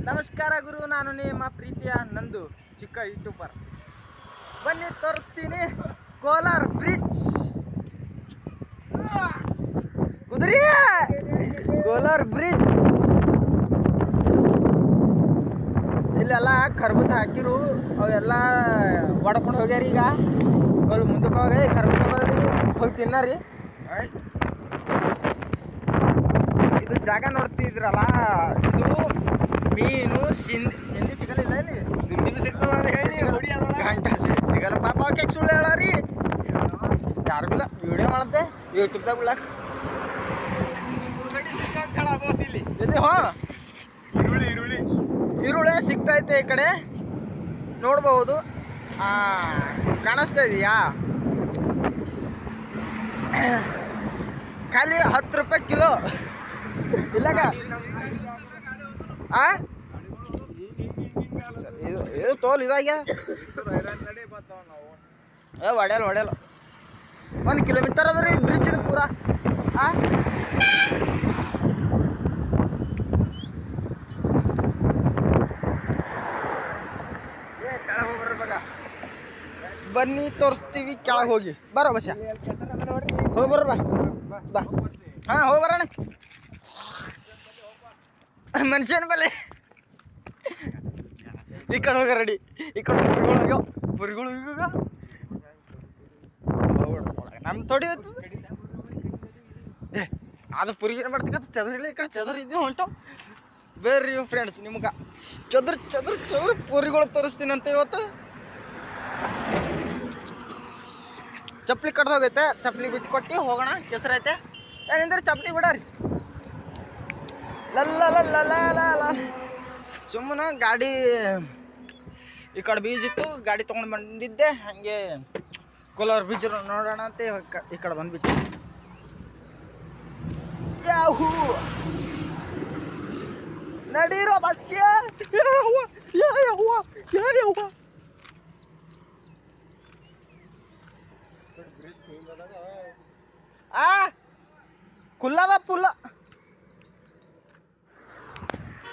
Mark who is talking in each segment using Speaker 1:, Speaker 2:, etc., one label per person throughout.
Speaker 1: ನಮಸ್ಕಾರ ಗುರು, ನಾನು ನಿಮ್ಮ ಪ್ರೀತಿಯ ನಂದು ಚಿಕ್ಕ ಯೂಟ್ಯೂಬರ್. ಬನ್ನಿ ತೋರಿಸ್ತೀನಿ ಕೋಲಾರ ಬ್ರಿಡ್ಜ್. ಕುದುರೆ ಕೋಲಾರ ಬ್ರಿಡ್ಜ್. ಇಲ್ಲೆಲ್ಲ ಖರ್ಬೂಜ ಹಾಕಿರು, ಅವೆಲ್ಲ ಒಡ್ಕೊಂಡು ಹೋಗ್ಯಾರ. ಈಗ ಅಲ್ಲಿ ಮುಂದಕ್ಕೆ ಹೋಗಿ ಖರ್ಬೂಜಲ್ಲಿ ಹೋಗಿ ತಿನ್ನರಿ. ಇದು ಜಾಗ ನೋಡ್ತಿದ್ರಲ್ಲ, ಇದು ಮೀನು ಸಿಂಧಿ ಸಿಗಲಿಲ್ಲ. ಇಲ್ಲಿ ಸಿಂಧಿ ಬಿ ಸಿಗ್ತದ ಹೇಳಿ, ಗಂಟ ಸಿಗಲ್ಲ ಪಾಪ. ಅವಕ್ಕೆ ಸುಳ್ಳು ಹೇಳರಿ, ಯಾರು ಬಿಲ್ಲ. ವಿಡಿಯೋ ಮಾಡುತ್ತೆ ಯೂಟ್ಯೂಬ್ದಾಗ ಬಿಡಕ್. ಇಲ್ಲಿ ಈರುಳ್ಳಿ ಸಿಗ್ತೈತೆ. ಈ ಕಡೆ ನೋಡ್ಬಹುದು, ಕಾಣಿಸ್ತಾ ಇದೆಯಾ? ಖಾಲಿ 10 ರೂಪಾಯಿ ಕಿಲೋ. ಇಲ್ಲಾಗ ಇದು ತೋಲ್ ಇದಾಗ್ಯ. ಹೊಡೆಯಲ್ಲ 1 ಕಿಲೋಮೀಟರ್ ಅದ ರೀ ಬ್ರಿಡ್ಜ್ ಇದು ಪೂರಾ. ಕೆಳಗೆ ಹೋಗ್ಬರ್ಬೇಕ. ಬನ್ನಿ ತೋರಿಸ್ತೀವಿ ಕೆಳಗೆ ಹೋಗಿ. ಬರೋ ಬಸ ಹೋಗಿ ಬರ್ರ ಬಾ. ಹಾಂ ಹೋಗಿ ಬರೋಣ. ಮನುಷ್ಯನ ಬಲೆ ಈ ಕಡೆ ಹೋಗ ರೆಡಿ. ಈ ಕಡೆ ಪುರಿಗಳು ಹೋಗ್ಯಾವ. ನಮ್ಮ ತೊಡಿ ಅದು ಪುರಿಗೇನು ಮಾಡ್ತೀವಿ ಚದರಿಲ್ಲ. ಈ ಕಡೆ ಚದರ್ ಇದ್ದೀವಿ ಹೊಂಟು. ಬೇರೆ ಫ್ರೆಂಡ್ಸ್, ನಿಮ್ಗೆ ಚದ್ರ ಪುರಿಗಳು ತೋರಿಸ್ತೀನಿ ಅಂತ ಇವತ್ತು. ಚಪ್ಪಲಿ ಕಡ್ದೋಗೈತೆ, ಚಪ್ಪಲಿ ಬಿಟ್ಟು ಕೊಟ್ಟು ಹೋಗೋಣ. ಕೆಸರೈತೆ ಏನಿಂದ್ರೆ ಚಪ್ಪಲಿ ಬಿಡಾರಿ. ಲಲ್ಲ ಸುಮ್ಮನೆ ಗಾಡಿ ಈ ಕಡೆ ಬೀಜ ಇತ್ತು, ಗಾಡಿ ತೊಗೊಂಡು ಬಂದಿದ್ದೆ. ಹಾಗೆ ಕೋಲಾರ ಬೀಜ ನೋಡೋಣ ಅಂತ ಈ ಕಡೆ ಬಂದ್ಬಿಟ್ಟು. ಯಾಹೂ ನಡೀರೋ ಬಸ್ಯ. ಕುಲ್ಲದ ಪುಲ್ಲ.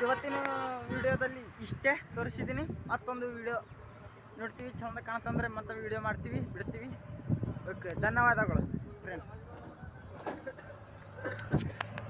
Speaker 1: ಇವತ್ತಿನ ವಿಡಿಯೋದಲ್ಲಿ ಇಷ್ಟೇ ತೋರಿಸಿದ್ದೀನಿ. ಮತ್ತೊಂದು ವಿಡಿಯೋ ನೋಡ್ತೀವಿ, ಚಂದ ಕಾಣ್ತಂದ್ರೆ ಮತ್ತೆ ವಿಡಿಯೋ ಮಾಡ್ತೀವಿ, ಬಿಡ್ತೀವಿ. ಓಕೆ, ಧನ್ಯವಾದಗಳು ಫ್ರೆಂಡ್ಸ್.